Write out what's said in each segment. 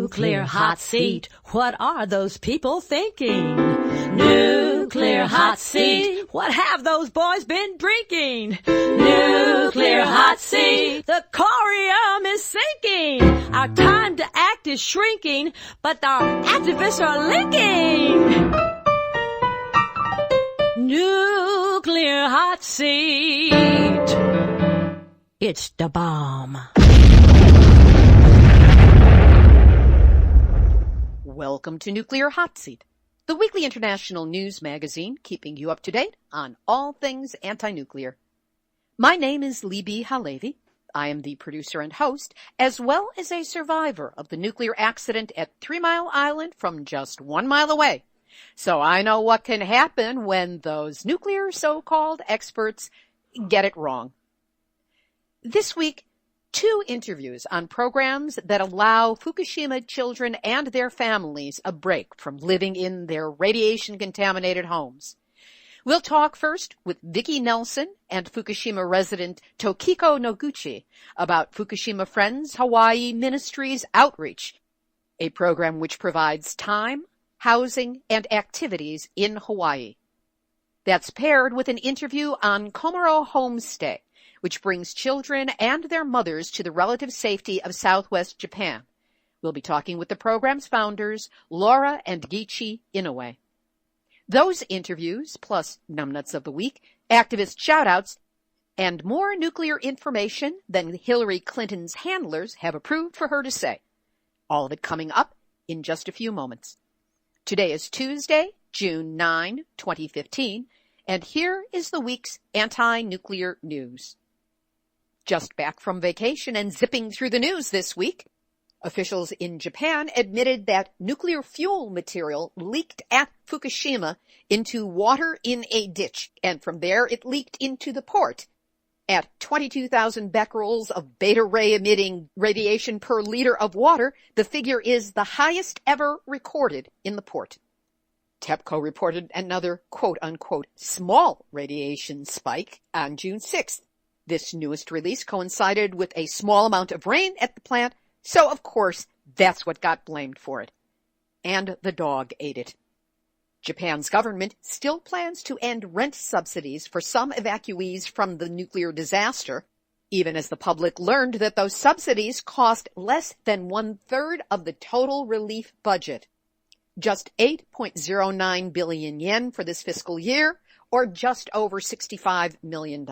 Nuclear hot seat. What are those people thinking? Nuclear hot seat. What have those boys been drinking? Nuclear hot seat. The corium is sinking. Our time to act is shrinking, but our activists are linking. Nuclear hot seat. It's the bomb. Welcome to Nuclear Hot Seat, the weekly international news magazine keeping you up to date on all things anti-nuclear. My name is Libbe HaLevy. I am the producer and host, as well as a survivor of the nuclear accident at 3 Mile Island from just 1 mile away. So I know what can happen when those nuclear so-called experts get it wrong. This week, 2 interviews on programs that allow Fukushima children and their families a break from living in their radiation-contaminated homes. We'll talk first with Vicki Nelson and Fukushima resident Tokiko Noguchi about Fukushima Friends Hawaii Ministries Outreach, a program which provides time, housing, and activities in Hawaii. That's paired with an interview on Komoro Homestay, which brings children and their mothers to the relative safety of Southwest Japan. We'll be talking with the program's founders, Laura and Gichi Inoue. Those interviews, plus Numbnuts of the Week, activist shoutouts, and more nuclear information than Hillary Clinton's handlers have approved for her to say. All of it coming up in just a few moments. Today is Tuesday, June 9, 2015, and here is the week's anti-nuclear news. Just back from vacation and zipping through the news this week, officials in Japan admitted that nuclear fuel material leaked at Fukushima into water in a ditch, and from there it leaked into the port. At 22,000 becquerels of beta ray emitting radiation per liter of water, the figure is the highest ever recorded in the port. TEPCO reported another quote-unquote small radiation spike on June 6th. This newest release coincided with a small amount of rain at the plant, so of course that's what got blamed for it. And the dog ate it. Japan's government still plans to end rent subsidies for some evacuees from the nuclear disaster, even as the public learned that those subsidies cost less than 1/3 of the total relief budget. Just 8.09 billion yen for this fiscal year, or just over $65 million.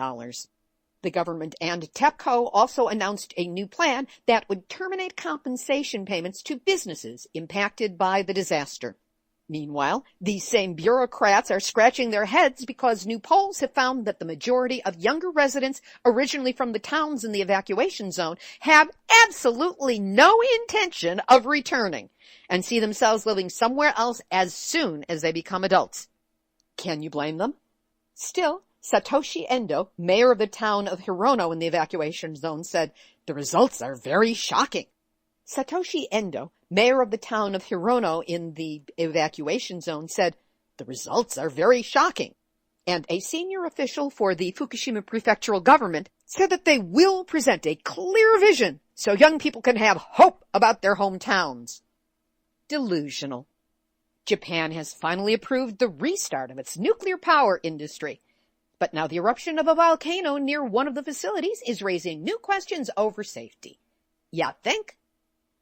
The government and TEPCO also announced a new plan that would terminate compensation payments to businesses impacted by the disaster. Meanwhile, these same bureaucrats are scratching their heads because new polls have found that the majority of younger residents originally from the towns in the evacuation zone have absolutely no intention of returning and see themselves living somewhere else as soon as they become adults. Can you blame them? Still, Satoshi Endo, mayor of the town of Hirono in the evacuation zone, said, "The results are very shocking." Satoshi Endo, mayor of the town of Hirono in the evacuation zone, said, "The results are very shocking." And a senior official for the Fukushima prefectural government said that they will present a clear vision so young people can have hope about their hometowns. Delusional. Japan has finally approved the restart of its nuclear power industry. But now the eruption of a volcano near one of the facilities is raising new questions over safety. Ya think?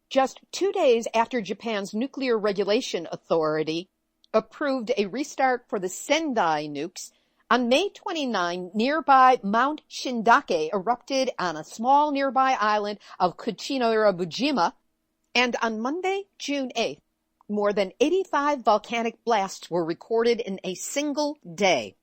Just 2 days after Japan's Nuclear Regulation Authority approved a restart for the Sendai nukes, on May 29, nearby Mount Shindake erupted on a small nearby island of Kuchinora-Bujima, and on Monday, June 8th, more than 85 volcanic blasts were recorded in a single day.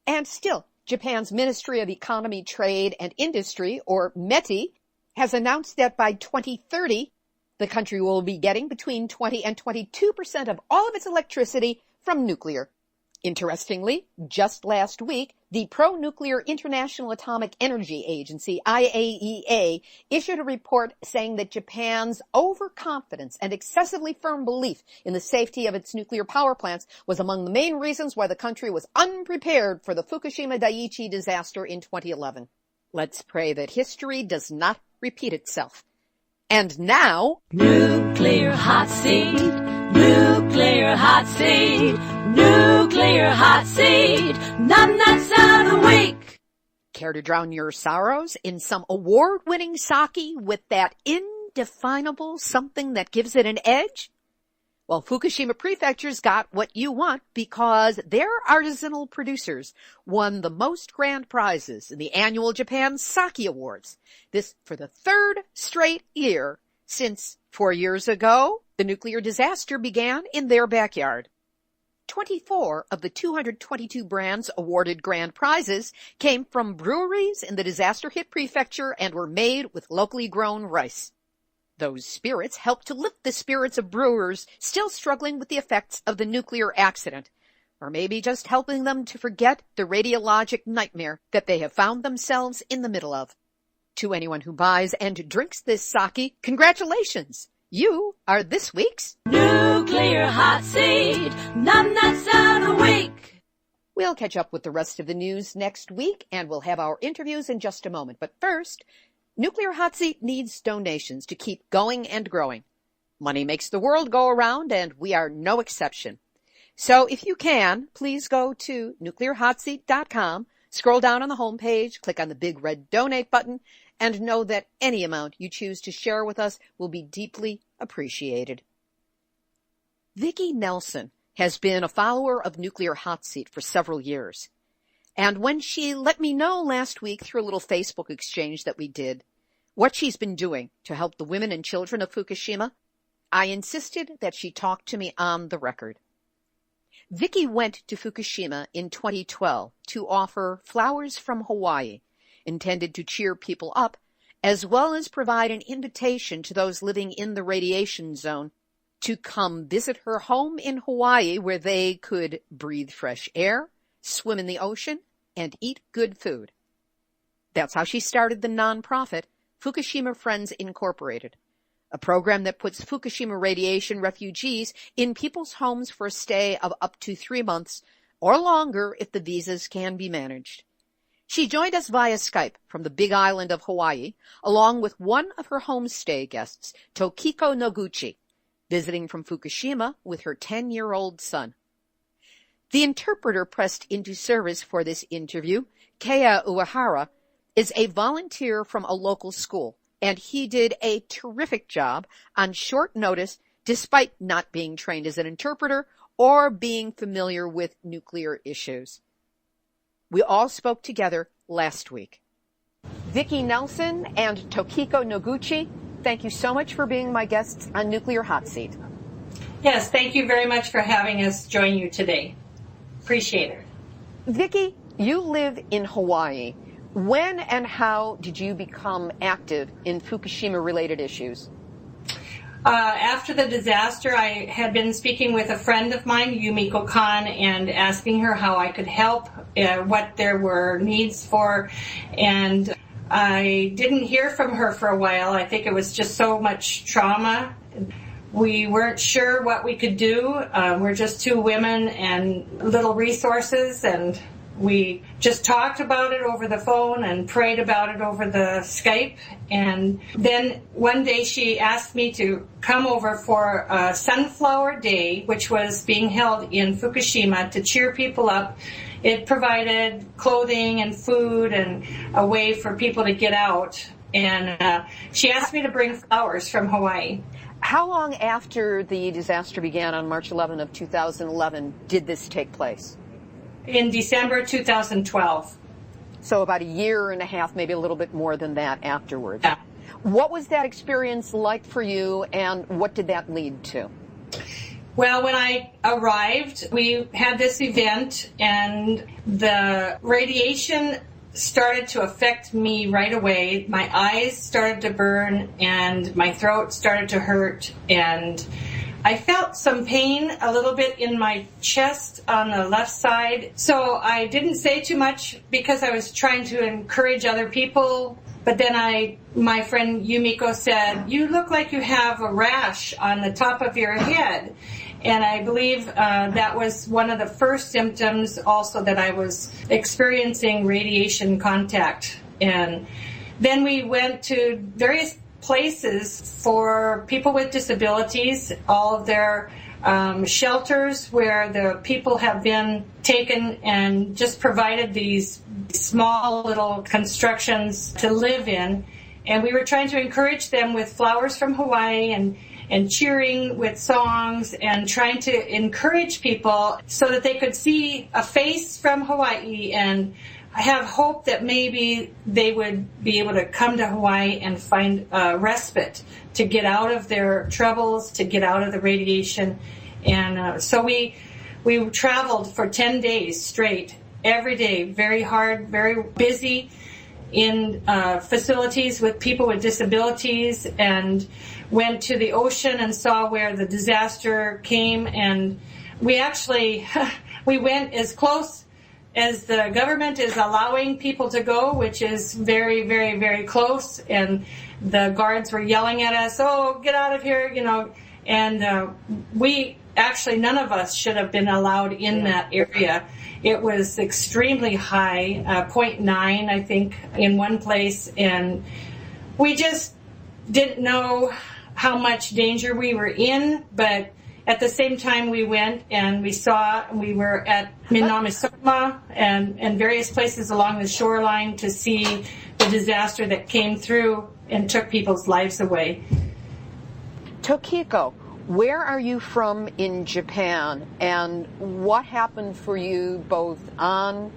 And still, Japan's Ministry of Economy, Trade, and Industry, or METI, has announced that by 2030, the country will be getting between 20 and 22% of all of its electricity from nuclear. Interestingly, just last week, the pro-nuclear International Atomic Energy Agency, IAEA, issued a report saying that Japan's overconfidence and excessively firm belief in the safety of its nuclear power plants was among the main reasons why the country was unprepared for the Fukushima Daiichi disaster in 2011. Let's pray that history does not repeat itself. And now, Nuclear hot seat, nuclear hot seat, nuclear hot seat, numbnuts of the week. care to drown your sorrows in some award-winning sake with that indefinable something that gives it an edge? Well, Fukushima Prefecture's got what you want because their artisanal producers won the most grand prizes in the annual Japan Sake Awards. This for the third straight year since 4 years ago, the nuclear disaster began in their backyard. 24 of the 222 brands awarded grand prizes came from breweries in the disaster-hit prefecture and were made with locally grown rice. Those spirits helped to lift the spirits of brewers still struggling with the effects of the nuclear accident, or maybe just helping them to forget the radiologic nightmare that they have found themselves in the middle of. To anyone who buys and drinks this sake, congratulations! You are this week's Nuclear hot seat, numbnuts of the week. We'll catch up with the rest of the news next week, and we'll have our interviews in just a moment. But first, Nuclear Hot Seat needs donations to keep going and growing. Money makes the world go around, and we are no exception. So if you can, please go to nuclearhotseat.com, scroll down on the homepage, click on the big red donate button, and know that any amount you choose to share with us will be deeply appreciated. Vicki Nelson has been a follower of Nuclear Hot Seat for several years. And when she let me know last week through a little Facebook exchange that we did what she's been doing to help the women and children of Fukushima, I insisted that she talk to me on the record. Vicki went to Fukushima in 2012 to offer flowers from Hawaii, intended to cheer people up, as well as provide an invitation to those living in the radiation zone to come visit her home in Hawaii where they could breathe fresh air, swim in the ocean, and eat good food. That's how she started the nonprofit Fukushima Friends Incorporated, a program that puts Fukushima radiation refugees in people's homes for a stay of up to 3 months or longer if the visas can be managed. She joined us via Skype from the big island of Hawaii, along with one of her homestay guests, Tokiko Noguchi, visiting from Fukushima with her 10-year-old son. The interpreter pressed into service for this interview, Kea Uehara, is a volunteer from a local school, and he did a terrific job on short notice despite not being trained as an interpreter or being familiar with nuclear issues. We all spoke together last week. Vicki Nelson and Tokiko Noguchi, thank you so much for being my guests on Nuclear Hot Seat. Yes, thank you very much for having us join you today. Appreciate it. Vicki, you live in Hawaii. When and how did you become active in Fukushima-related issues? After the disaster, I had been speaking with a friend of mine, Yumiko Khan, and asking her how I could help, what there were needs for, and I didn't hear from her for a while. I think it was just so much trauma. We weren't sure what we could do. We're just two women and little resources, and we just talked about it over the phone and prayed about it over the Skype. And then one day she asked me to come over for a Sunflower Day, which was being held in Fukushima to cheer people up. It provided clothing and food and a way for people to get out. And she asked me to bring flowers from Hawaii. How long after the disaster began on March 11 of 2011 did this take place? In December 2012. So about a year and a half, maybe a little bit more than that afterwards. Yeah. What was that experience like for you, and what did that lead to? Well, when I arrived, we had this event, and the radiation started to affect me right away. My eyes started to burn, and my throat started to hurt, and I felt some pain a little bit in my chest on the left side. So I didn't say too much because I was trying to encourage other people. But then my friend Yumiko said, "You look like you have a rash on the top of your head." And I believe that was one of the first symptoms also that I was experiencing radiation contact. And then we went to various places for people with disabilities, all of their shelters where the people have been taken and just provided these small little constructions to live in. And we were trying to encourage them with flowers from Hawaii and cheering with songs and trying to encourage people so that they could see a face from Hawaii and have hope that maybe they would be able to come to Hawaii and find respite to get out of their troubles, to get out of the radiation. And so we traveled for 10 days straight, every day, very hard, very busy in facilities with people with disabilities, and went to the ocean and saw where the disaster came. And we went as close as the government is allowing people to go, which is very, very, very close. And the guards were yelling at us, "Oh, get out of here," and none of us should have been allowed in that area. It was extremely high, 0.9, I think, in one place, and we just didn't know how much danger we were in, but at the same time we went and we were at Minamisoma and various places along the shoreline to see the disaster that came through and took people's lives away. Tokiko, where are you from in Japan, and what happened for you both on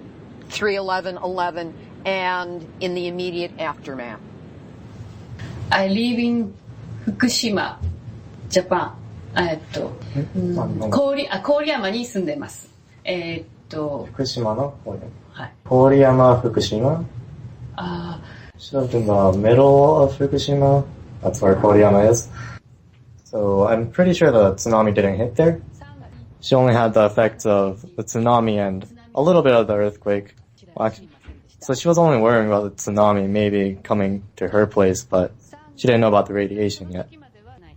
3/11/11 and in the immediate aftermath? I live in Fukushima, Japan. 郡山に住んでます。福島の郡山、福島? She lived in the middle of Fukushima. That's where Koriyama is. So I'm pretty sure the tsunami didn't hit there. She only had the effects of the tsunami and a little bit of the earthquake. So she was only worrying about the tsunami maybe coming to her place, but she didn't know about the radiation yet.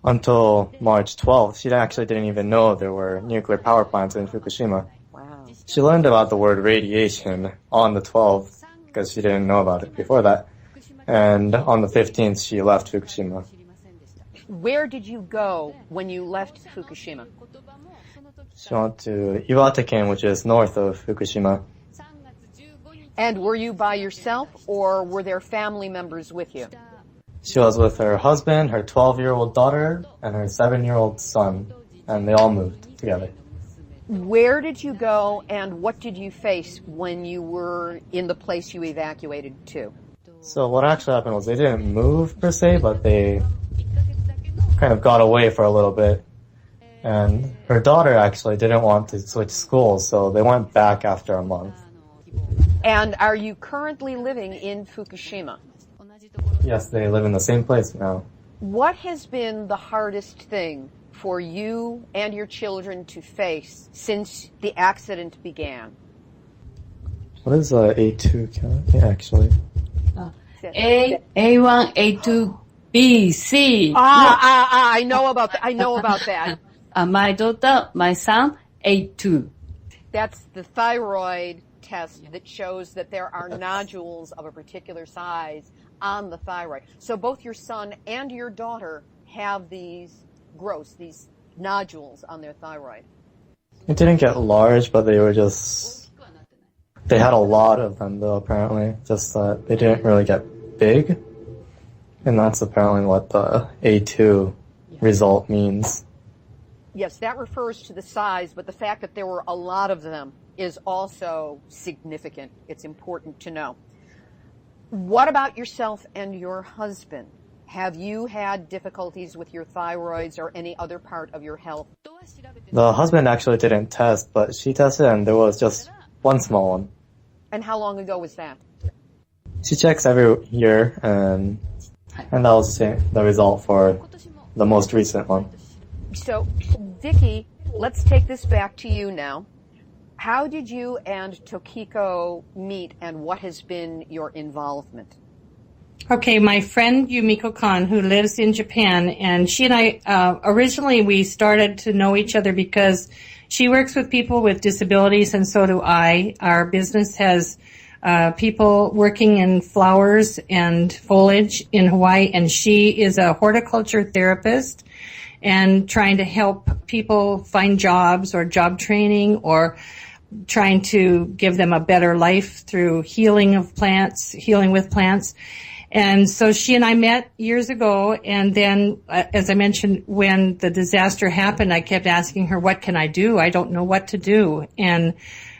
Until March 12th, she actually didn't even know there were nuclear power plants in Fukushima. Wow. She learned about the word radiation on the 12th because she didn't know about it before that. And on the 15th, she left Fukushima. Where did you go when you left Fukushima? She went to Iwate-ken, which is north of Fukushima. And were you by yourself, or were there family members with you? She was with her husband, her 12-year-old daughter, and her 7-year-old son, and they all moved together. Where did you go, and what did you face when you were in the place you evacuated to? So what actually happened was they didn't move per se, but they kind of got away for a little bit. And her daughter actually didn't want to switch schools, so they went back after a month. And are you currently living in Fukushima? Yes, they live in the same place now. What has been the hardest thing for you and your children to face since the accident began? What is A2 count? Yeah, actually. A1, A2, B, C. I know about that. My daughter, my son, A2. That's the thyroid test that shows that there are nodules of a particular size on the thyroid. So both your son and your daughter have these growths, these nodules on their thyroid. It didn't get large, but they had a lot of them though, apparently. Just that they didn't really get big. And that's apparently what the A2 result means. Yes, that refers to the size, but the fact that there were a lot of them is also significant. It's important to know. What about yourself and your husband? Have you had difficulties with your thyroids or any other part of your health? The husband actually didn't test, but she tested and there was just one small one. And how long ago was that? She checks every year, and that was the result for the most recent one. So, Vicki, let's take this back to you now. How did you and Tokiko meet, and what has been your involvement? Okay, my friend Yumiko Kan, who lives in Japan, and she and I, originally we started to know each other because she works with people with disabilities, and so do I. Our business has people working in flowers and foliage in Hawaii, and she is a horticulture therapist and trying to help people find jobs or job training or trying to give them a better life through healing with plants. And so she and I met years ago, and then, as I mentioned, when the disaster happened, I kept asking her, what can I do? I don't know what to do. And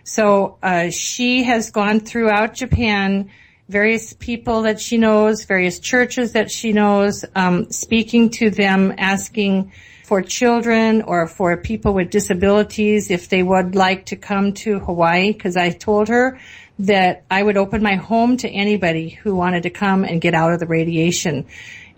so she has gone throughout Japan, various people that she knows, various churches that she knows, speaking to them, asking for children or for people with disabilities if they would like to come to Hawaii, because I told her that I would open my home to anybody who wanted to come and get out of the radiation.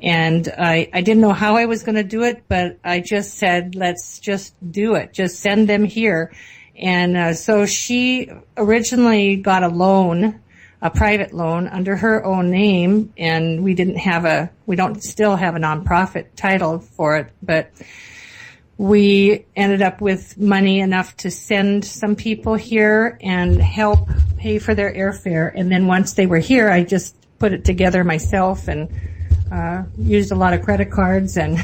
And I didn't know how I was going to do it, but I just said, let's just do it. Just send them here. And so she originally got a loan, a private loan under her own name, and we don't still have a nonprofit title for it, but we ended up with money enough to send some people here and help pay for their airfare. And then once they were here, I just put it together myself and used a lot of credit cards and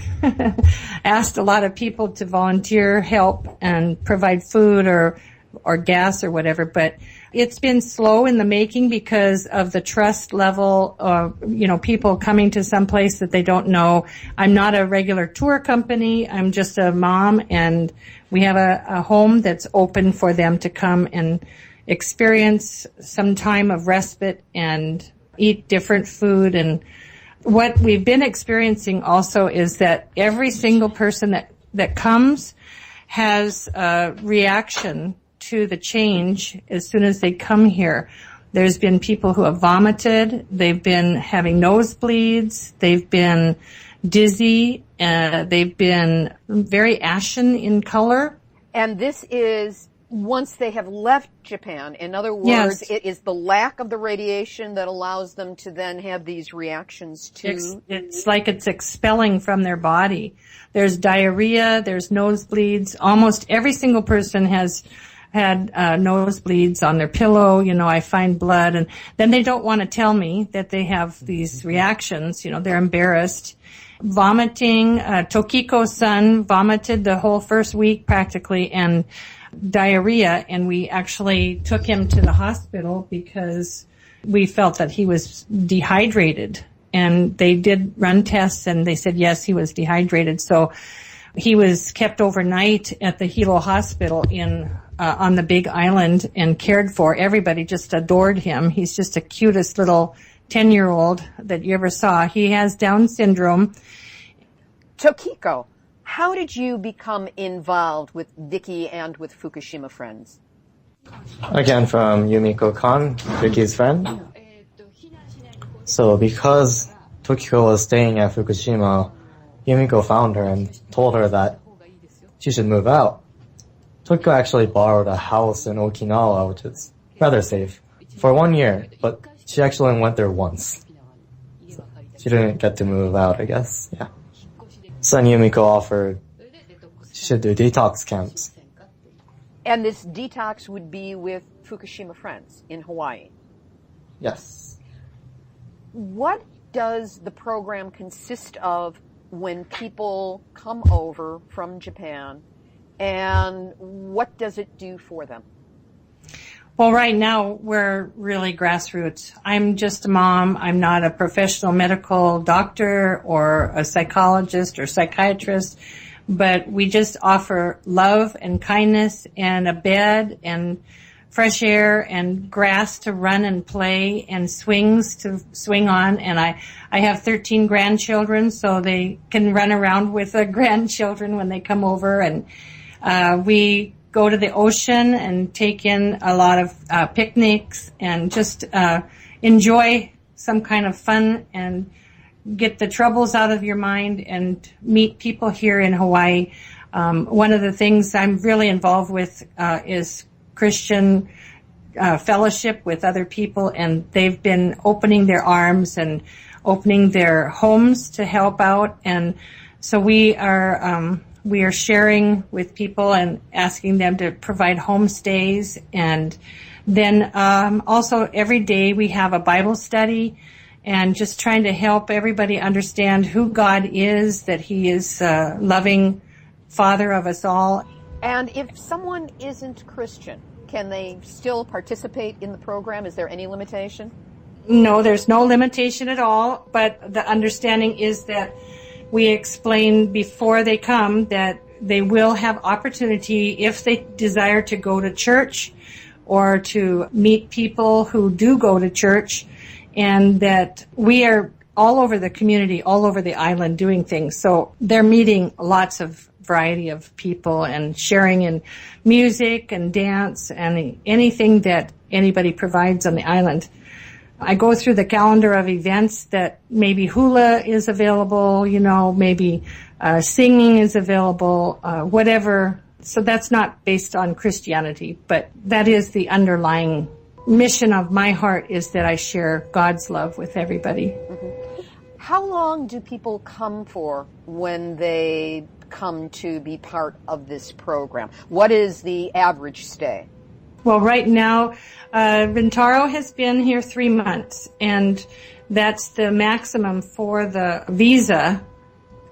asked a lot of people to volunteer help and provide food or gas or whatever. But it's been slow in the making because of the trust level of, people coming to some place that they don't know. I'm not a regular tour company. I'm just a mom, and we have a home that's open for them to come and experience some time of respite and eat different food. And what we've been experiencing also is that every single person that comes has a reaction to the change as soon as they come here. There's been people who have vomited. They've been having nosebleeds. They've been dizzy. They've been very ashen in color. And this is once they have left Japan. In other words, yes. It is the lack of the radiation that allows them to then have these reactions to... It's like it's expelling from their body. There's diarrhea. There's nosebleeds. Almost every single person has had nosebleeds on their pillow. I find blood, and then they don't want to tell me that they have these reactions. They're embarrassed. Vomiting. Tokiko's son vomited the whole first week practically, and diarrhea, and we actually took him to the hospital because we felt that he was dehydrated. And they did run tests, and they said, yes, he was dehydrated. So he was kept overnight at the Hilo Hospital on the Big Island and cared for. Everybody just adored him. He's just the cutest little 10-year-old that you ever saw. He has Down syndrome. Tokiko, how did you become involved with Vicky and with Fukushima Friends? Again, from Yumiko-kan, Vicky's friend. So because Tokiko was staying at Fukushima, Yumiko found her and told her that she should move out. Tokiko actually borrowed a house in Okinawa, which is rather safe, for 1 year, but she actually went there once. So she didn't get to move out, I guess. Yeah. So then Yumiko offered she should do detox camps. And this detox would be with Fukushima Friends in Hawaii? Yes. What does the program consist of when people come over from Japan, and what does it do for them? Well, right now, we're really grassroots. I'm just a mom. I'm not a professional medical doctor or a psychologist or psychiatrist, but we just offer love and kindness and a bed and fresh air and grass to run and play and swings to swing on. And I have 13 grandchildren, so they can run around with the grandchildren when they come over. And we go to the ocean and take in a lot of picnics and just enjoy some kind of fun and get the troubles out of your mind and meet people here in Hawaii. One of the things I'm really involved with is Christian fellowship with other people, and they've been opening their arms and opening their homes to help out. And so we are we are sharing with people and asking them to provide homestays. And then also every day we have a Bible study and just trying to help everybody understand who God is, that He is a loving Father of us all. And if someone isn't Christian, can they still participate in the program? Is there any limitation? No, there's no limitation at all, but the understanding is that we explain before they come that they will have opportunity if they desire to go to church or to meet people who do go to church, and that we are all over the community, all over the island doing things. So they're meeting lots of variety of people and sharing in music and dance and anything that anybody provides on the island. I go through the calendar of events that maybe hula is available, maybe singing is available, whatever. So that's not based on Christianity, but that is the underlying mission of my heart, is that I share God's love with everybody. Mm-hmm. How long do people come for when they come to be part of this program? What is the average stay? Well, right now, Rintaro has been here 3 months, and that's the maximum for the visa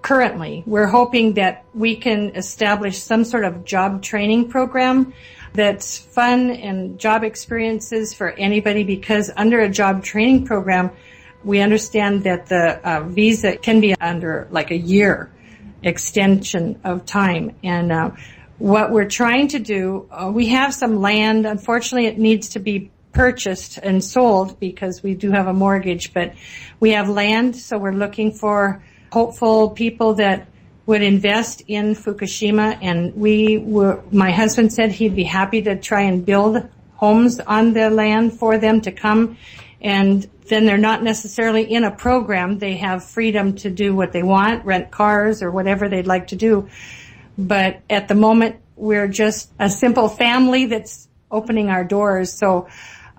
currently. We're hoping that we can establish some sort of job training program that's fun and job experiences for anybody, because under a job training program, we understand that the visa can be under like a year extension of time. And what we're trying to do, we have some land. Unfortunately, it needs to be purchased and sold because we do have a mortgage, but we have land, so we're looking for hopeful people that would invest in Fukushima, and my husband said he'd be happy to try and build homes on the land for them to come, and then they're not necessarily in a program. They have freedom to do what they want, rent cars or whatever they'd like to do. But at the moment, we're just a simple family that's opening our doors. So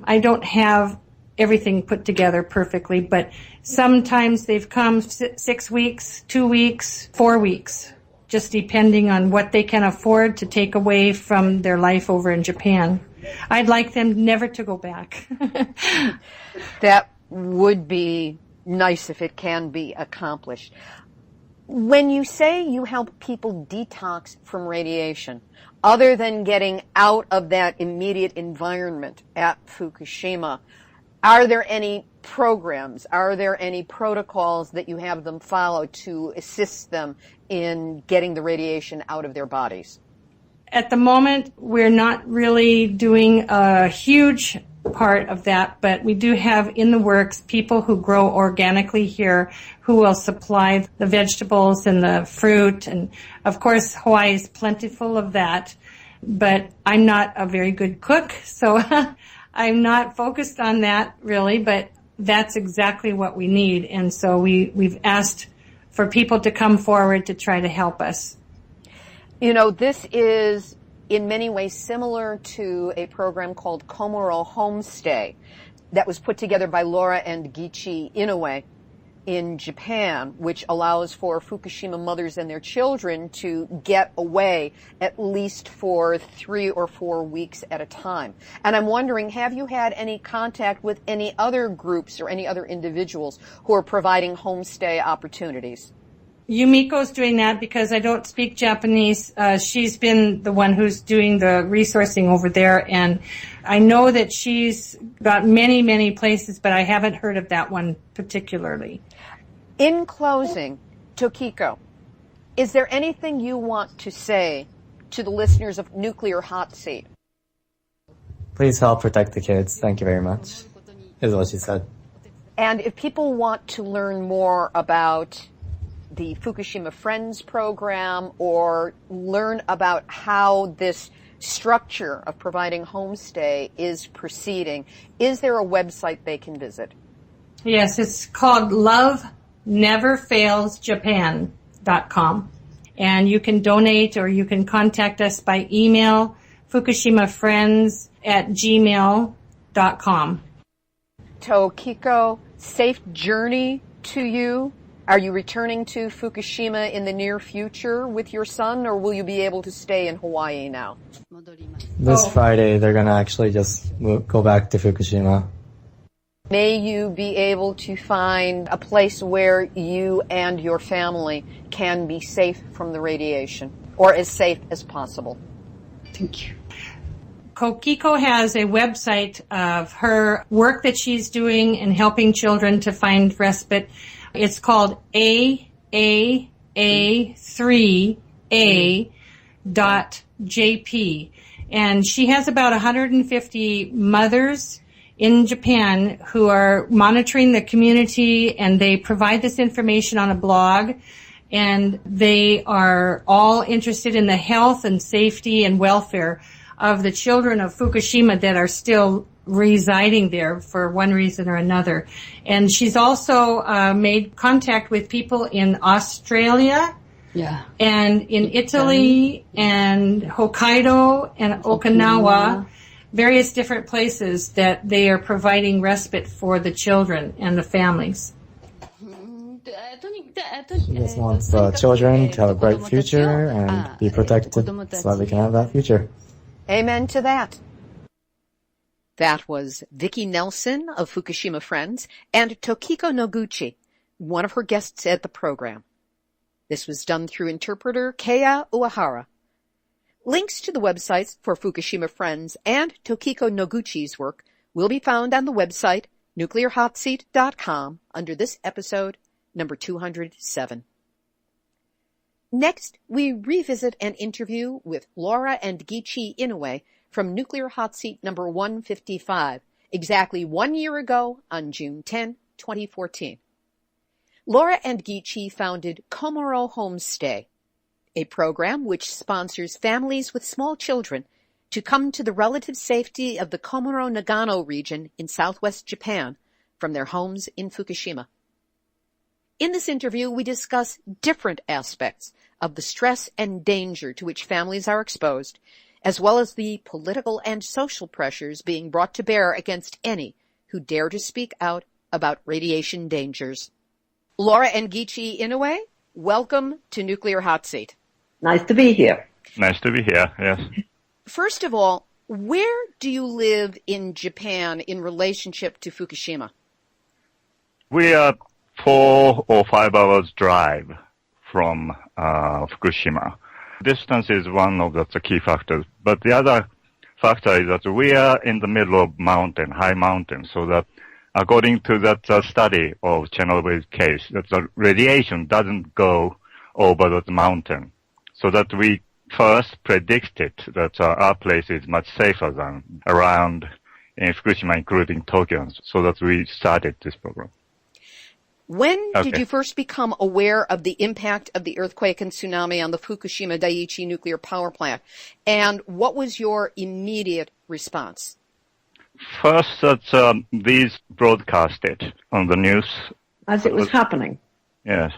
I don't have everything put together perfectly, but sometimes they've come 6 weeks, 2 weeks, 4 weeks, just depending on what they can afford to take away from their life over in Japan. I'd like them never to go back. That would be nice if it can be accomplished. When you say you help people detox from radiation, other than getting out of that immediate environment at Fukushima, are there any programs, are there any protocols that you have them follow to assist them in getting the radiation out of their bodies? At the moment, we're not really doing a huge part of that, but we do have in the works people who grow organically here who will supply the vegetables and the fruit. And of course, Hawaii is plentiful of that, but I'm not a very good cook, so I'm not focused on that really, but that's exactly what we need. And so we've asked for people to come forward to try to help us. You know, this is in many ways similar to a program called Komoro Homestay that was put together by Laura and Gichi Inoue in Japan, which allows for Fukushima mothers and their children to get away at least for 3 or 4 weeks at a time. And I'm wondering, have you had any contact with any other groups or any other individuals who are providing homestay opportunities? Yumiko's doing that because I don't speak Japanese. She's been the one who's doing the resourcing over there, and I know that she's got many, many places, but I haven't heard of that one particularly. In closing, Tokiko, is there anything you want to say to the listeners of Nuclear Hot Seat? Please help protect the kids. Thank you very much, is what she said. And if people want to learn more about the Fukushima Friends program or learn about how this structure of providing homestay is proceeding, is there a website they can visit? Yes, it's called loveneverfailsjapan.com. And you can donate or you can contact us by email, fukushimafriends@gmail.com. Tokiko, safe journey to you Are you returning to Fukushima in the near future with your son, or will you be able to stay in Hawaii now? This Friday, they're gonna actually just go back to Fukushima. May you be able to find a place where you and your family can be safe from the radiation, or as safe as possible. Thank you. Kokiko has a website of her work that she's doing in helping children to find respite. It's called AAA3A.jp. And she has about 150 mothers in Japan who are monitoring the community, and they provide this information on a blog. And they are all interested in the health and safety and welfare of the children of Fukushima that are still residing there for one reason or another. And she's also made contact with people in Australia, and in Italy, and Hokkaido, and Okinawa, various different places that they are providing respite for the children and the families. She just wants children to have a bright future and be protected so that they can have that future. Amen to that. That was Vicki Nelson of Fukushima Friends and Tokiko Noguchi, one of her guests at the program. This was done through interpreter Keiya Uehara. Links to the websites for Fukushima Friends and Tokiko Noguchi's work will be found on the website nuclearhotseat.com under this episode, number 207. Next, we revisit an interview with Laura and Gichi Inoue from Nuclear Hot Seat number 155, exactly 1 year ago on June 10, 2014. Laura and Gichi founded Komoro Homestay, a program which sponsors families with small children to come to the relative safety of the Komoro Nagano region in southwest Japan from their homes in Fukushima. In this interview, we discuss different aspects of the stress and danger to which families are exposed, as well as the political and social pressures being brought to bear against any who dare to speak out about radiation dangers. Laura and Gichi Inoue, welcome to Nuclear Hot Seat. Nice to be here. Nice to be here, yes. First of all, where do you live in Japan in relationship to Fukushima? We are 4 or 5 hours drive from Fukushima. Distance is one of the key factors, but the other factor is that we are in the middle of high mountain, so that according to that study of Chernobyl case, that the radiation doesn't go over that mountain, so that we first predicted that our place is much safer than around in Fukushima, including Tokyo, so that we started this program. When did you first become aware of the impact of the earthquake and tsunami on the Fukushima Daiichi nuclear power plant? And what was your immediate response? First, that these broadcasted on the news. As it was happening? Yes.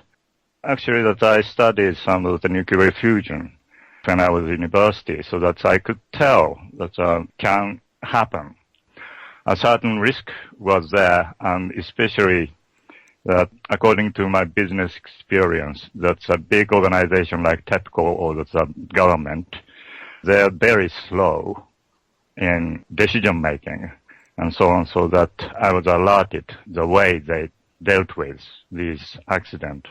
Actually, that I studied some of the nuclear fusion when I was in university, so that I could tell that can happen. A certain risk was there, and especially that according to my business experience, that's a big organization like TEPCO or that's a government, they're very slow in decision making and so on, so that I was alerted the way they dealt with these accidents.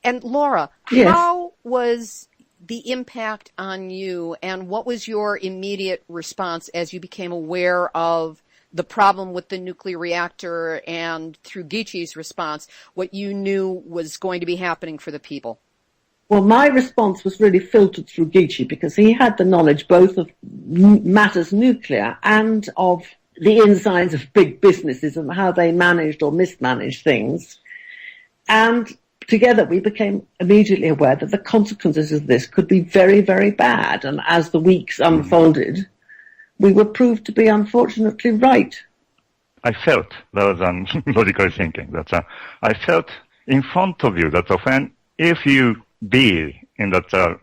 And Laura, yes. How was the impact on you, and what was your immediate response as you became aware of the problem with the nuclear reactor, and through Gichi's response, what you knew was going to be happening for the people? Well, my response was really filtered through Gichi, because he had the knowledge both of matters nuclear and of the insides of big businesses and how they managed or mismanaged things. And together we became immediately aware that the consequences of this could be very, very bad. And as the weeks unfolded, we were proved to be unfortunately right. I felt, that was logical thinking, that I felt in front of you that if you be in that the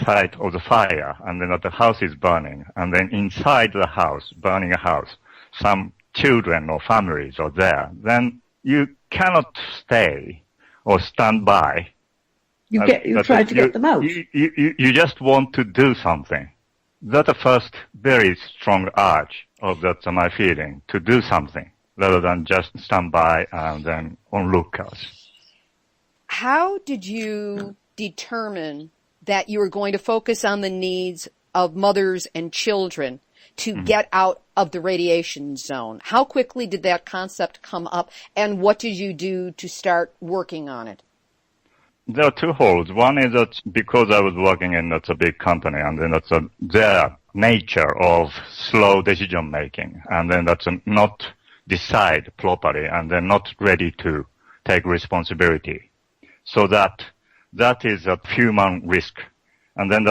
site of the fire, and then that the house is burning, and then inside the house, burning a house, some children or families are there, then you cannot stay or stand by. You try to get them out. You just want to do something. That's the first very strong urge of that my feeling, to do something rather than just stand by and then onlookers. How did you determine that you were going to focus on the needs of mothers and children to get out of the radiation zone? How quickly did that concept come up, and what did you do to start working on it? There are two holds. One is that because I was working in that's a big company, and then that's their nature of slow decision making, and then that's not decide properly, and they're not ready to take responsibility. So that is a human risk. And then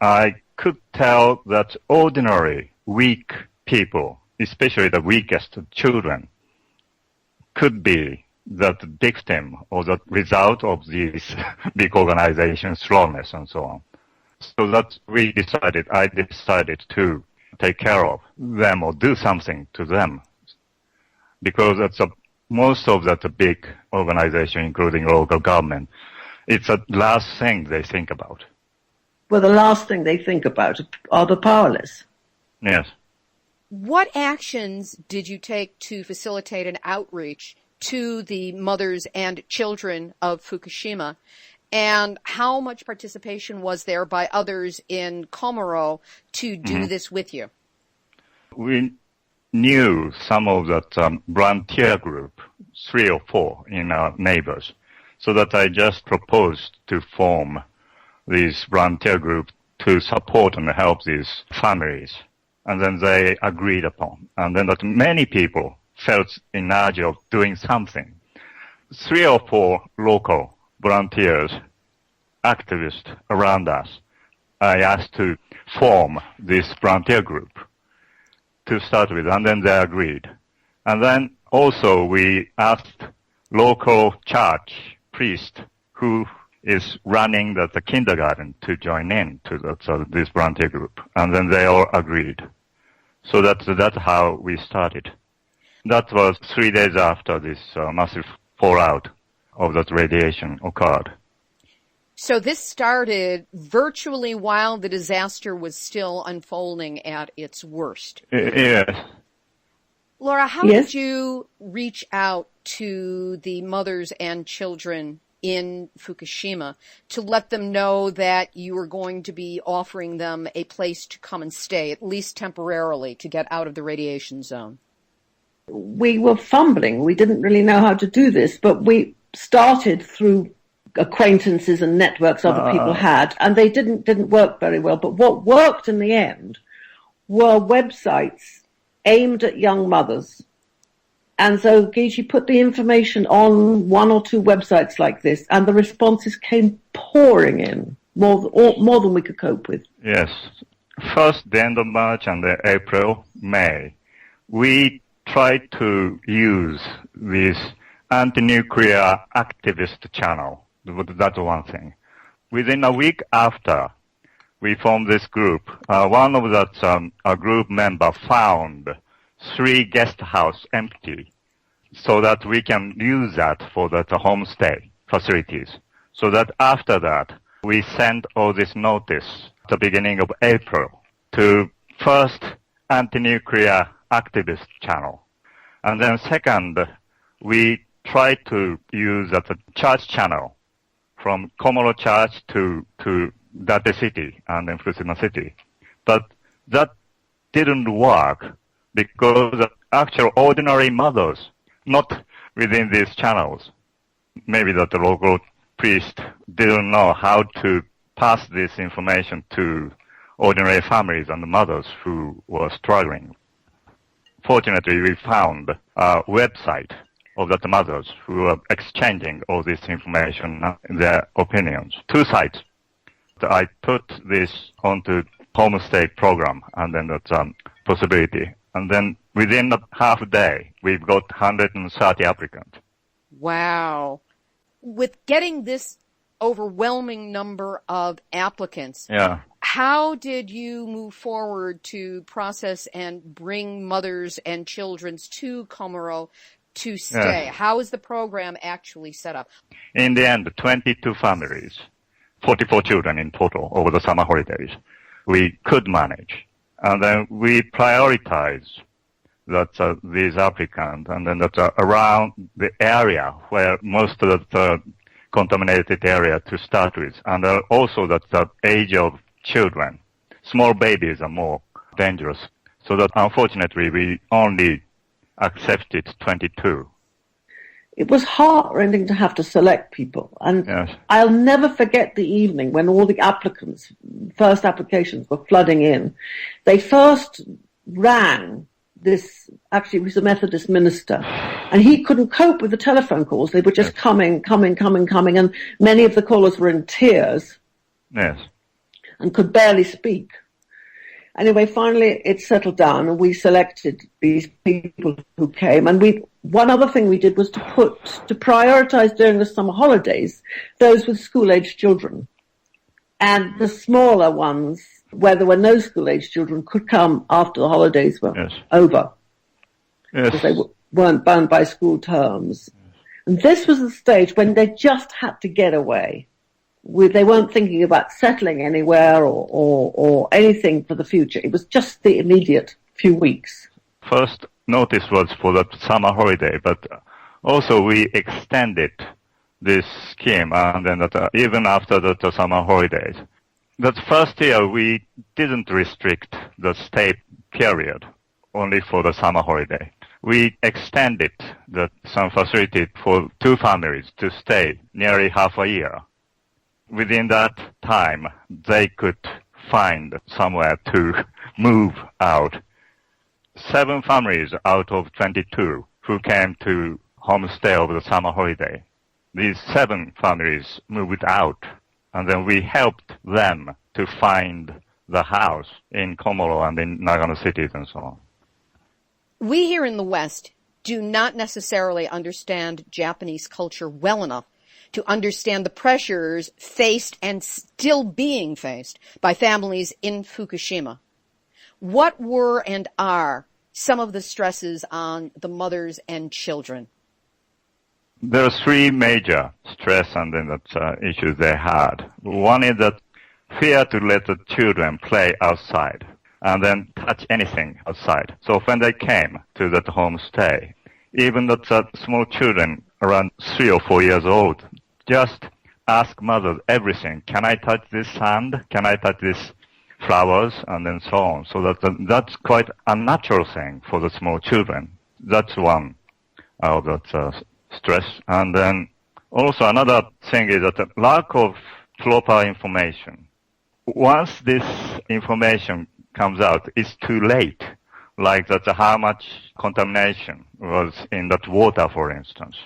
I could tell that ordinary weak people, especially the weakest children, could be that victim or the result of this big organization slowness and so on. So that I decided to take care of them or do something to them. Because most of that big organization, including local government, it's the last thing they think about. Well, the last thing they think about are the powerless. Yes. What actions did you take to facilitate an outreach to the mothers and children of Fukushima? And how much participation was there by others in Komoro to do this with you? We knew some of that volunteer group, 3 or 4 in our neighbors, so that I just proposed to form this volunteer group to support and help these families. And then they agreed upon. And then that many people felt in urge of doing something. 3 or 4 local volunteers, activists around us, I asked to form this volunteer group to start with, and then they agreed. And then also we asked local church priest who is running the kindergarten to join in to this volunteer group, and then they all agreed. So that's how we started. That was 3 days after this massive fallout of that radiation occurred. So this started virtually while the disaster was still unfolding at its worst. Yes. Laura, how did you reach out to the mothers and children in Fukushima to let them know that you were going to be offering them a place to come and stay, at least temporarily, to get out of the radiation zone? We were fumbling. We didn't really know how to do this, but we started through acquaintances and networks other people had, and they didn't work very well. But what worked in the end were websites aimed at young mothers. And so Geichi put the information on 1 or 2 websites like this, and the responses came pouring in, more than we could cope with. Yes. First, the end of March and April, May, we tried to use this anti-nuclear activist channel. That's one thing. Within a week after we formed this group, one of that a group member found 3 guest house empty, so that we can use that for the homestay facilities. So that after that, we sent all this notice at the beginning of April to first anti-nuclear activist channel. And then second, we tried to use that church channel from Komoro Church to Date City and then Fukushima City. But that didn't work because the actual ordinary mothers, not within these channels, maybe that the local priest didn't know how to pass this information to ordinary families and mothers who were struggling. Fortunately, we found a website of the mothers who were exchanging all this information, their opinions. 2 sites. I put this onto homestay program, and then that's possibility. And then within a half a day, we've got 130 applicants. Wow. With getting this overwhelming number of applicants, how did you move forward to process and bring mothers and children to Komoro to stay? How is the program actually set up? In the end, 22 families, 44 children in total over the summer holidays, we could manage. And then we prioritize that these applicants, and then that around the area where most of the contaminated area to start with, and also that the age of children, small babies are more dangerous. So that unfortunately we only accepted 22. It was heartrending to have to select people. And Yes. I'll never forget the evening when all the applicants, first applications were flooding in. They first rang this, actually it was a Methodist minister, and he couldn't cope with the telephone calls. They were just coming, and many of the callers were in tears. Yes. And could barely speak. Anyway, finally it settled down and we selected these people who came. And one other thing we did was to prioritize during the summer holidays those with school-aged children. And the smaller ones, where there were no school-aged children, could come after the holidays were over. Yes. Because they weren't bound by school terms. And this was the stage when they just had to get away. They weren't thinking about settling anywhere or anything for the future. It was just the immediate few weeks. First notice was for the summer holiday, but also we extended this scheme, and then even after the summer holidays. That first year we didn't restrict the stay period only for the summer holiday. We extended some facility for 2 families to stay nearly half a year. Within that time, they could find somewhere to move out. 7 families out of 22 who came to homestay over the summer holiday. These 7 families moved out, and then we helped them to find the house in Komoro and in Nagano cities and so on. We here in the West do not necessarily understand Japanese culture well enough to understand the pressures faced and still being faced by families in Fukushima. What were and are some of the stresses on the mothers and children? There are 3 major stress and then issues they had. One is that fear to let the children play outside and then touch anything outside. So when they came to that homestay, even that small children around 3 or 4 years old just ask mothers everything. Can I touch this sand? Can I touch these flowers? And then so on. So that's quite a natural thing for the small children. That's one of that stress. And then also another thing is that the lack of proper information. Once this information comes out, it's too late. Like that how much contamination was in that water, for instance.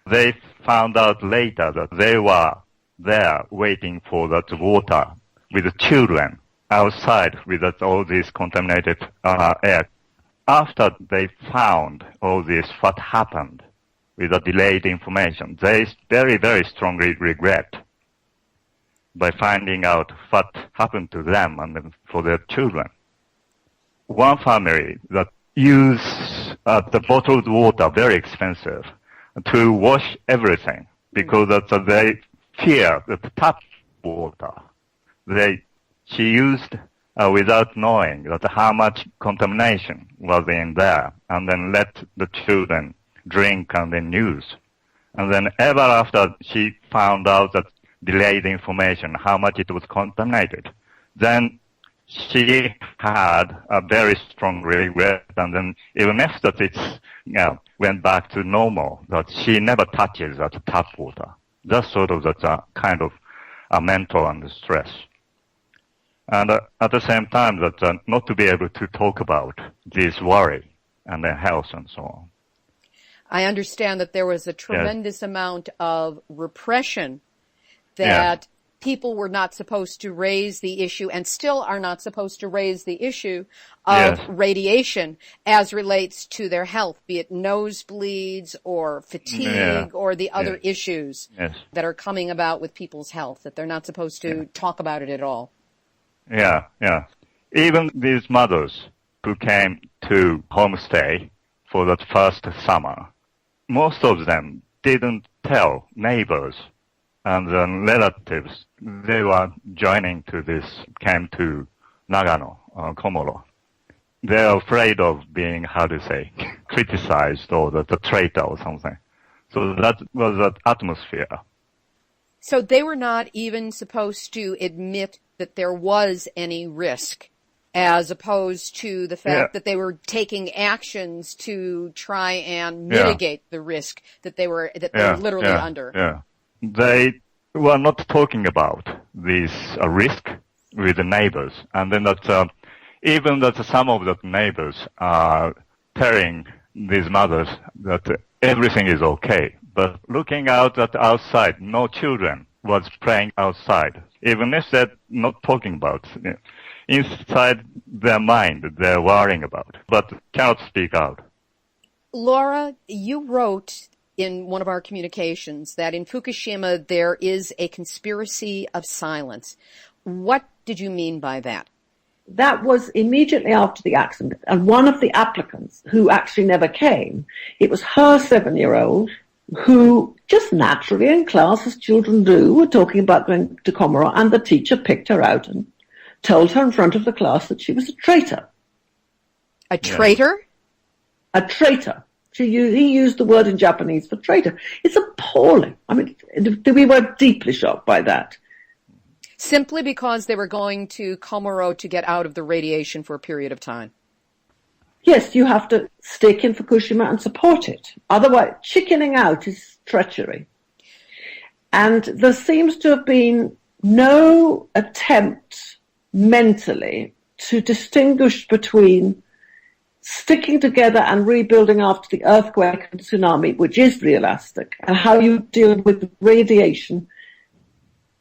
They found out later that they were there waiting for that water with the children outside with all this contaminated air. After they found all this, what happened with the delayed information, they very, very strongly regret by finding out what happened to them and for their children. One family that used the bottled water, very expensive, to wash everything because they fear the tap water. She used without knowing how much contamination was in there, and then let the children drink and then use. And then ever after she found out that delayed information, how much it was contaminated, then she had a very strong regret, and then even after it went back to normal, that she never touches that tap water. That's sort of that kind of mental and stress. And at the same time, that not to be able to talk about this worry and their health and so on. I understand that there was a tremendous amount of repression that people were not supposed to raise the issue and still are not supposed to raise the issue of radiation as relates to their health, be it nosebleeds or fatigue or the other issues that are coming about with people's health, that they're not supposed to talk about it at all. Yeah. Even these mothers who came to homestay for that first summer, most of them didn't tell neighbors and then relatives they were joining to this camp to Nagano, Komoro. They're afraid of being, criticized or the traitor or something. So that was that atmosphere. So they were not even supposed to admit that there was any risk, as opposed to the fact that they were taking actions to try and mitigate the risk that they were literally under. Yeah. They were not talking about this risk with the neighbors, and then that even that some of the neighbors are telling these mothers that everything is okay, but looking out at outside, no children was playing outside, even if they're not talking about it. Inside their mind, they're worrying about, but cannot speak out. Laura, you wrote in one of our communications that in Fukushima there is a conspiracy of silence. What did you mean by that? That was immediately after the accident, and one of the applicants who actually never came, it was her 7-year-old who just naturally in class, as children do, were talking about going to Komoro, and the teacher picked her out and told her in front of the class that she was a traitor. A traitor? A traitor. He used the word in Japanese for traitor. It's appalling. I mean, we were deeply shocked by that. Simply because they were going to Komoro to get out of the radiation for a period of time. Yes, you have to stick in Fukushima and support it. Otherwise, chickening out is treachery. And there seems to have been no attempt mentally to distinguish between sticking together and rebuilding after the earthquake and tsunami, which is realistic, and how you deal with radiation.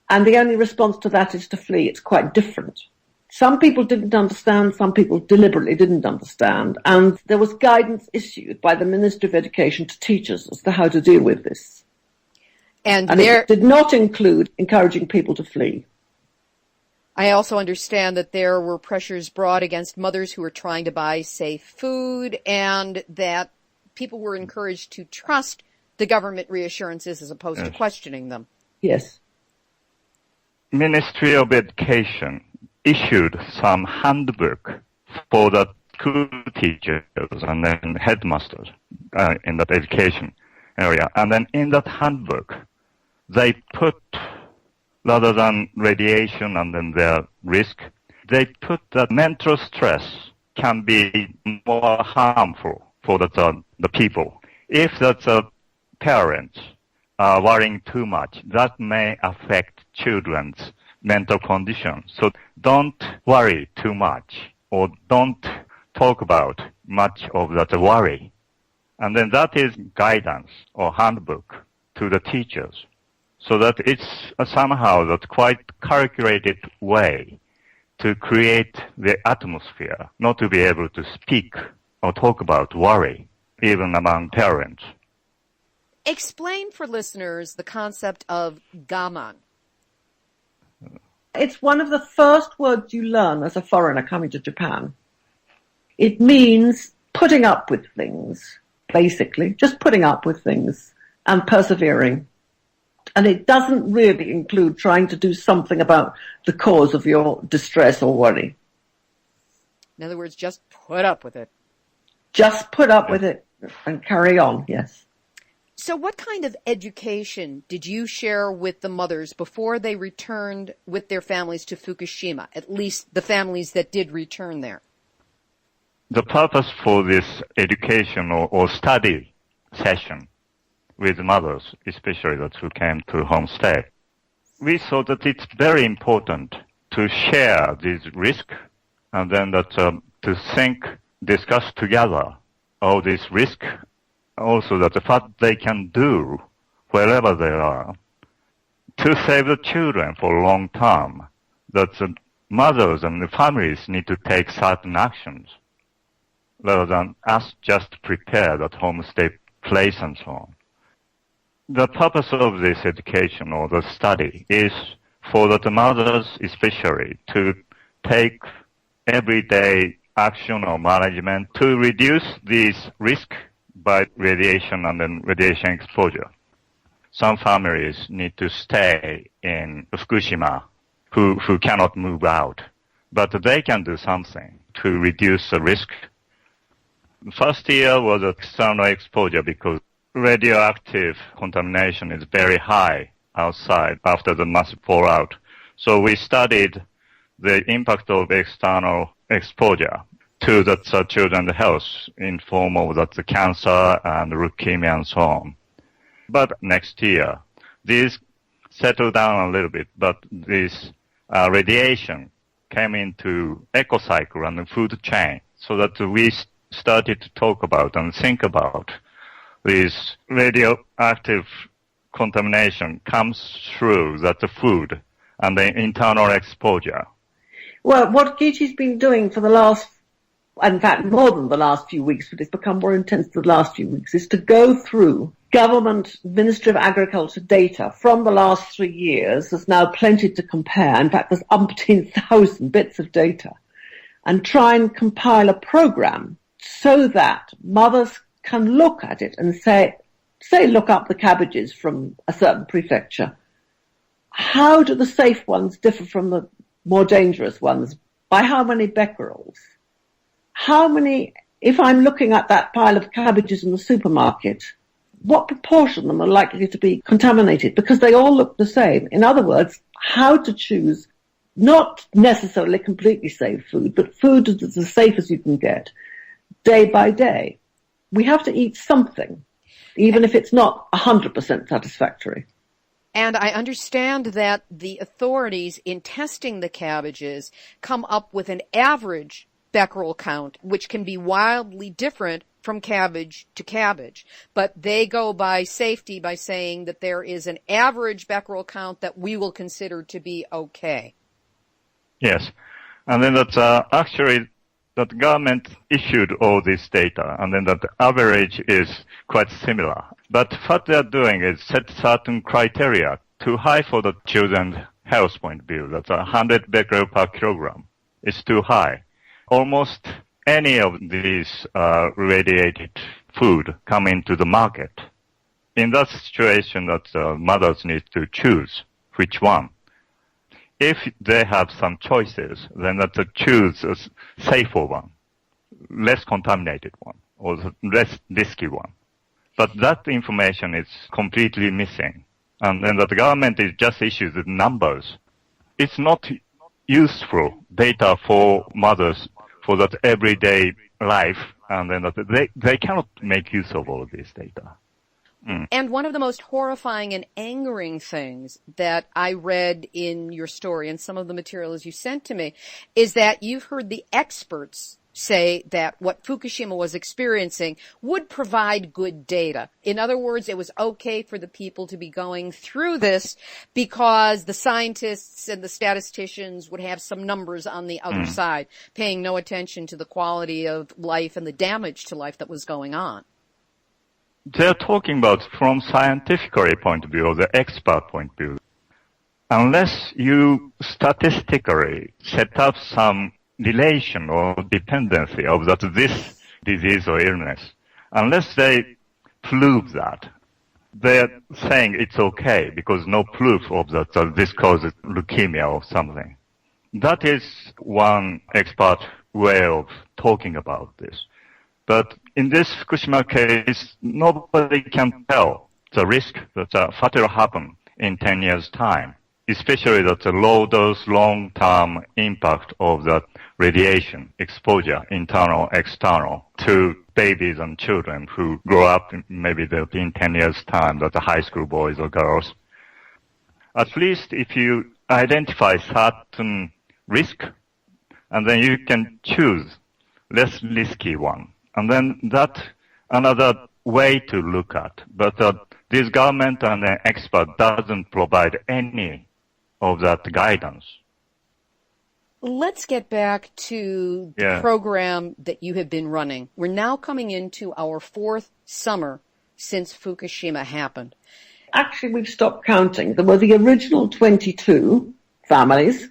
And the only response to that is to flee. It's quite different. Some people didn't understand, some people deliberately didn't understand, and there was guidance issued by the Ministry of Education to teachers as to how to deal with this. And it did not include encouraging people to flee. I also understand that there were pressures brought against mothers who were trying to buy safe food, and that people were encouraged to trust the government reassurances as opposed to questioning them. Yes. Ministry of Education issued some handbook for the school teachers and then headmasters in that education area. And then in that handbook, they put, rather than radiation and then their risk, they put that mental stress can be more harmful for the people. If that's parents are worrying too much, that may affect children's mental condition. So don't worry too much, or don't talk about much of that worry. And then that is guidance or handbook to the teachers. So that it's somehow that quite calculated way to create the atmosphere, not to be able to speak or talk about worry, even among parents. Explain for listeners the concept of gaman. It's one of the first words you learn as a foreigner coming to Japan. It means putting up with things, basically, just putting up with things and persevering. And it doesn't really include trying to do something about the cause of your distress or worry. In other words, just put up with it. Just put up with it and carry on, yes. So what kind of education did you share with the mothers before they returned with their families to Fukushima, at least the families that did return there? The purpose for this education or study session with mothers, especially those who came to homestay, we thought that it's very important to share this risk and then that to think, discuss together all this risk. Also that what they can do wherever they are to save the children for a long term, that the mothers and the families need to take certain actions rather than us just prepare that homestay place and so on. The purpose of this education or the study is for the mothers especially to take everyday action or management to reduce these risks by radiation and then radiation exposure. Some families need to stay in Fukushima who cannot move out, but they can do something to reduce the risk. First year was external exposure because radioactive contamination is very high outside after the massive fallout. So we studied the impact of external exposure to the children's health in form of the cancer and leukemia and so on. But next year, these settled down a little bit, but this radiation came into ecocycle and the food chain, so that we started to talk about and think about this radioactive contamination comes through that the food and the internal exposure. Well, what Gichi's been doing for the last, in fact, more than the last few weeks, but it's become more intense the last few weeks, is to go through government Ministry of Agriculture data from the last 3 years. There's now plenty to compare. In fact, there's umpteen thousand bits of data, and try and compile a program so that mothers can look at it and say, look up the cabbages from a certain prefecture. How do the safe ones differ from the more dangerous ones? By how many becquerels? How many, if I'm looking at that pile of cabbages in the supermarket, what proportion of them are likely to be contaminated? Because they all look the same. In other words, how to choose not necessarily completely safe food, but food that's as safe as you can get day by day. We have to eat something, even if it's not 100% satisfactory. And I understand that the authorities in testing the cabbages come up with an average becquerel count, which can be wildly different from cabbage to cabbage. But they go by safety by saying that there is an average becquerel count that we will consider to be okay. Yes. And then that's actually that government issued all this data, and then that the average is quite similar. But what they're doing is set certain criteria too high for the children's health point of view. That's 100 becquerel per kilogram. It's too high. Almost any of these radiated food come into the market. In that situation, that mothers need to choose which one. If they have some choices, then that to choose a safer one, less contaminated one, or the less risky one. But that information is completely missing. And then that the government is just issues the numbers. It's not useful data for mothers for that everyday life, and then that they cannot make use of all of this data. And one of the most horrifying and angering things that I read in your story and some of the materials you sent to me is that you've heard the experts say that what Fukushima was experiencing would provide good data. In other words, it was okay for the people to be going through this because the scientists and the statisticians would have some numbers on the other side, paying no attention to the quality of life and the damage to life that was going on. They're talking about from scientifically point of view or the expert point of view. Unless you statistically set up some relation or dependency of that this disease or illness, unless they prove that, they're saying it's okay because no proof of that this causes leukemia or something. That is one expert way of talking about this. But in this Fukushima case, nobody can tell the risk that what will happen in 10 years' time, especially that the low dose, long-term impact of the radiation exposure, internal, external, to babies and children who grow up, maybe they'll be in 10 years' time, that the high school boys or girls. At least if you identify certain risk, and then you can choose less risky one. And then that's another way to look at. But this government and the expert doesn't provide any of that guidance. Let's get back to the program that you have been running. We're now coming into our 4th summer since Fukushima happened. Actually, we've stopped counting. There were the original 22 families.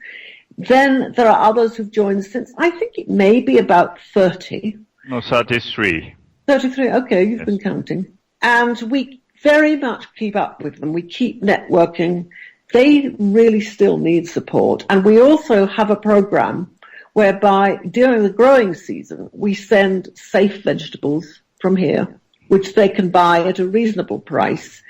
Then there are others who've joined since. I think it may be about 30. No, 33. 33, okay, you've been counting. And we very much keep up with them. We keep networking. They really still need support. And we also have a program whereby during the growing season, we send safe vegetables from here, which they can buy at a reasonable price.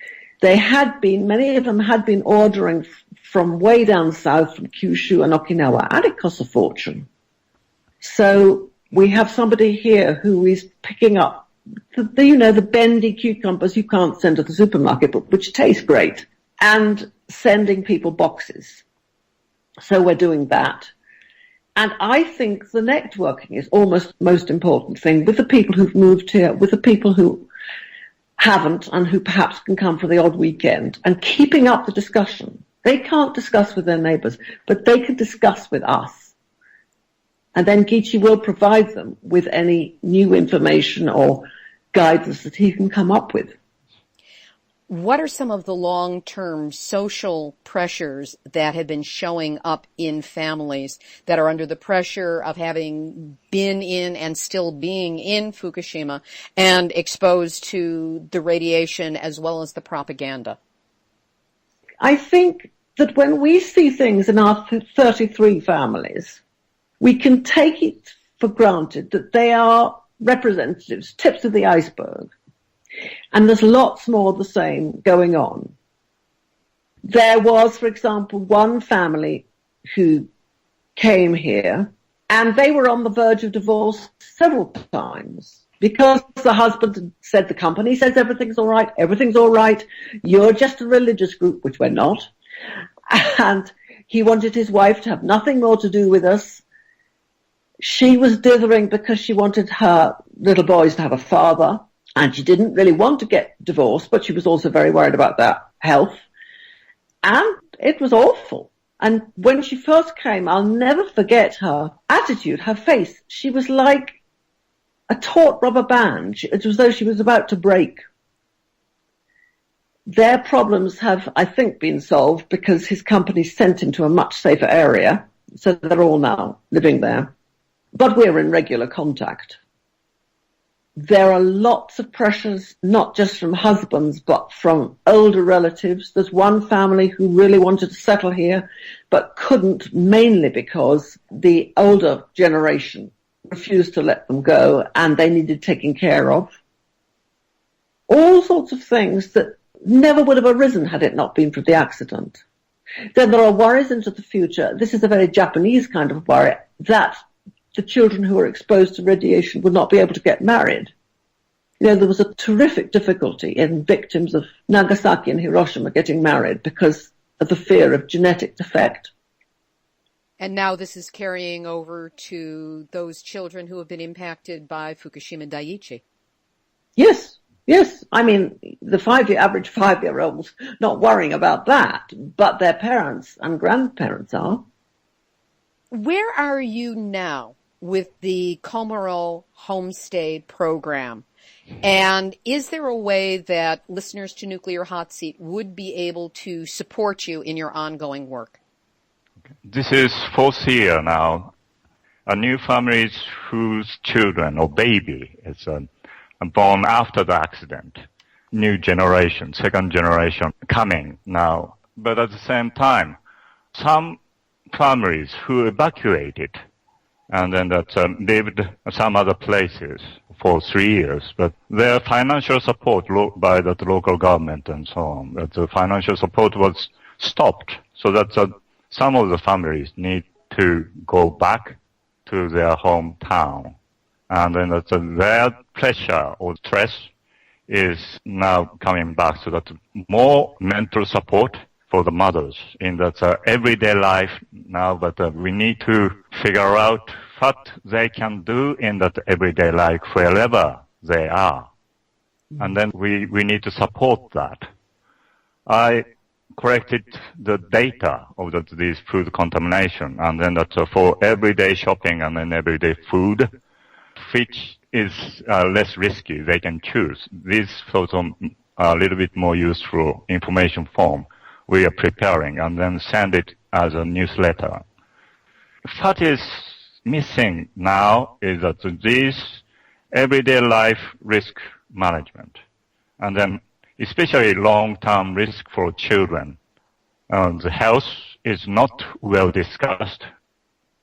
Many of them had been ordering from way down south, from Kyushu and Okinawa, and it costs a fortune. So we have somebody here who is picking up the bendy cucumbers you can't send to the supermarket, but which taste great, and sending people boxes. So we're doing that. And I think the networking is almost the most important thing with the people who've moved here, with the people who haven't and who perhaps can come for the odd weekend, and keeping up the discussion. They can't discuss with their neighbours, but they can discuss with us. And then Geechee will provide them with any new information or guidance that he can come up with. What are some of the long-term social pressures that have been showing up in families that are under the pressure of having been in and still being in Fukushima and exposed to the radiation as well as the propaganda? I think that when we see things in our 33 families, we can take it for granted that they are representatives, tips of the iceberg. And there's lots more of the same going on. There was, for example, one family who came here, and they were on the verge of divorce several times because the husband had said, the company says everything's all right, you're just a religious group, which we're not. And he wanted his wife to have nothing more to do with us. She was dithering because she wanted her little boys to have a father. And she didn't really want to get divorced, but she was also very worried about their health. And it was awful. And when she first came, I'll never forget her attitude, her face. She was like a taut rubber band. It was as though she was about to break. Their problems have, I think, been solved because his company sent him to a much safer area. So they're all now living there. But we're in regular contact. There are lots of pressures, not just from husbands, but from older relatives. There's one family who really wanted to settle here, but couldn't, mainly because the older generation refused to let them go and they needed taking care of. All sorts of things that never would have arisen had it not been for the accident. Then there are worries into the future. This is a very Japanese kind of worry, that the children who are exposed to radiation would not be able to get married. There was a terrific difficulty in victims of Nagasaki and Hiroshima getting married because of the fear of genetic defect. And now this is carrying over to those children who have been impacted by Fukushima Daiichi. Yes. I mean, the average 5-year-old's not worrying about that, but their parents and grandparents are. Where are you now with the Komoro Homestay program? And is there a way that listeners to Nuclear Hot Seat would be able to support you in your ongoing work? This is 4th year now. A new families whose children or baby is born after the accident. New generation, second generation coming now. But at the same time, some families who evacuated and then that lived some other places for 3 years, but their financial support by the local government and so on, that the financial support was stopped, so that some of the families need to go back to their hometown, and then that their pressure or stress is now coming back, so that more mental support for the mothers in that everyday life now, but we need to figure out what they can do in that everyday life wherever they are. And then we need to support that. I collected the data of these food contamination, and then that for everyday shopping and then everyday food, which is less risky, they can choose. This sort of a little bit more useful information form we are preparing and then send it as a newsletter. What is missing now is that these everyday life risk management, and then especially long-term risk for children. The health is not well discussed.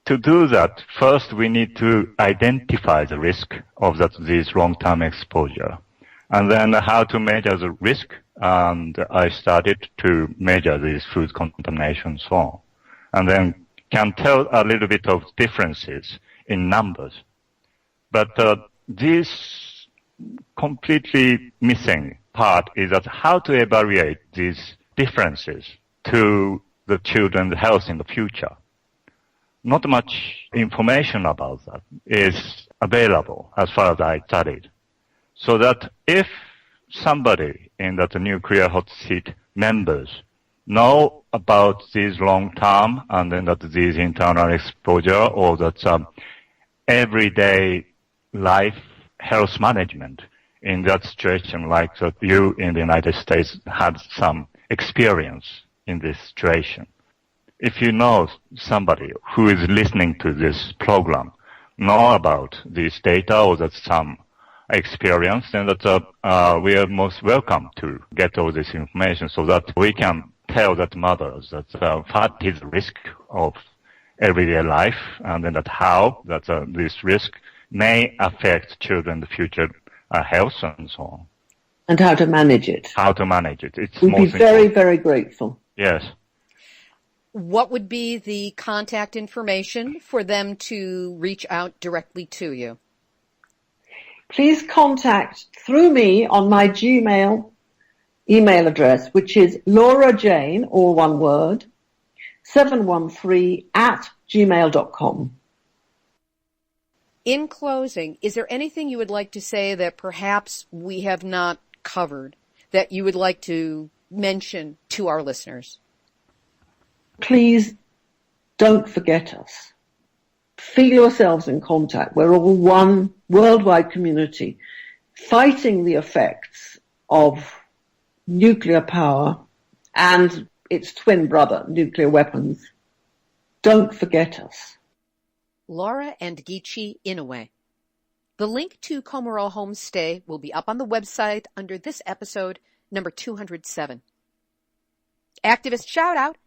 To do that, first we need to identify the risk of this long-term exposure, and then how to measure the risk. And I started to measure these food contamination and so on, and then can tell a little bit of differences in numbers. But this completely missing part is that how to evaluate these differences to the children's health in the future. Not much information about that is available as far as I studied. So that if somebody in that nuclear hot seat members know about these long term and then that these internal exposure or that everyday life health management in that situation, like that you in the United States had some experience in this situation. If you know somebody who is listening to this program, know about this data or that some experience, then that we are most welcome to get all this information so that we can tell that mothers that what is the risk of everyday life and then that how that this risk may affect children's future health and so on. And how to manage it. How to manage it. We'd be very, very grateful. Yes. What would be the contact information for them to reach out directly to you? Please contact through me on my Gmail email address, which is Laura Jane, all one word, 713@gmail.com. In closing, is there anything you would like to say that perhaps we have not covered that you would like to mention to our listeners? Please don't forget us. Feel yourselves in contact. We're all one worldwide community fighting the effects of nuclear power and its twin brother, nuclear weapons. Don't forget us. Laura and Gichi Inoue. The link to Komuro Homestay will be up on the website under this episode, number 207. Activist shout out.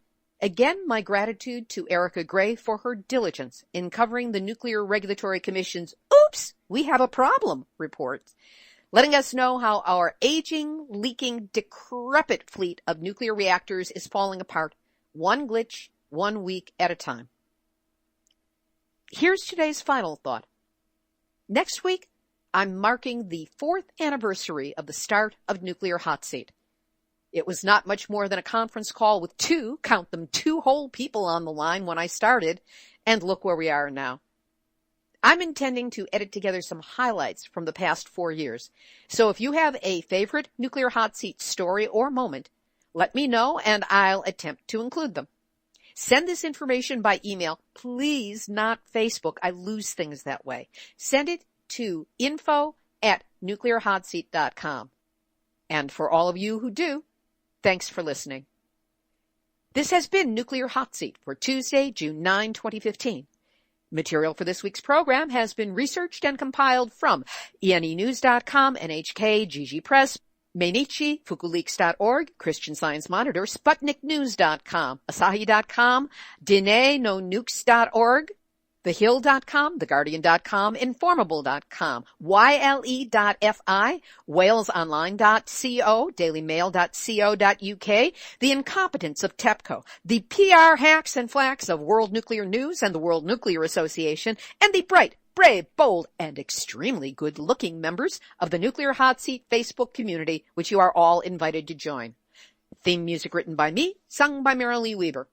Again, my gratitude to Erica Gray for her diligence in covering the Nuclear Regulatory Commission's "Oops, we have a problem" reports, letting us know how our aging, leaking, decrepit fleet of nuclear reactors is falling apart, one glitch, 1 week at a time. Here's today's final thought. Next week, I'm marking the 4th anniversary of the start of Nuclear Hot Seat. It was not much more than a conference call with two whole people on the line when I started, and look where we are now. I'm intending to edit together some highlights from the past 4 years. So if you have a favorite Nuclear Hot Seat story or moment, let me know and I'll attempt to include them. Send this information by email, please not Facebook. I lose things that way. Send it to info@nuclearhotseat.com. And for all of you who do, thanks for listening. This has been Nuclear Hot Seat for Tuesday, June 9, 2015. Material for this week's program has been researched and compiled from enenews.com, NHK, GG Press, Mainichi, Fukuleaks.org, Christian Science Monitor, SputnikNews.com, Asahi.com, DineNoNukes.org, TheHill.com, TheGuardian.com, Informable.com, YLE.fi, WalesOnline.co, DailyMail.co.uk, The Incompetence of TEPCO, the PR hacks and flacks of World Nuclear News and the World Nuclear Association, and the bright, brave, bold, and extremely good-looking members of the Nuclear Hot Seat Facebook community, which you are all invited to join. Theme music written by me, sung by Marilee Weaver.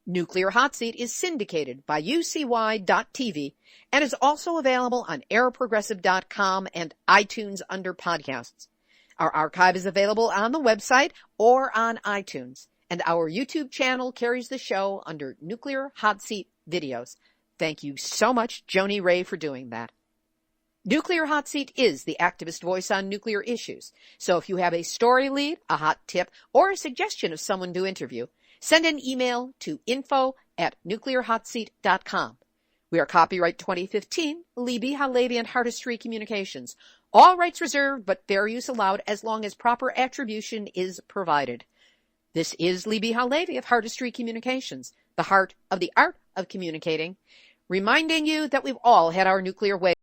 Nuclear Hot Seat is syndicated by UCY.TV and is also available on airprogressive.com and iTunes under podcasts. Our archive is available on the website or on iTunes, and our YouTube channel carries the show under Nuclear Hot Seat Videos. Thank you so much, Joni Ray, for doing that. Nuclear Hot Seat is the activist voice on nuclear issues. So if you have a story lead, a hot tip, or a suggestion of someone to interview, send an email to info@nuclearhotseat.com. We are copyright 2015, Libbe, HaLevy, and Artistry Communications. All rights reserved, but fair use allowed as long as proper attribution is provided. This is Libbe, HaLevy of Artistry Communications, the heart of the art of communicating, reminding you that we've all had our nuclear wave.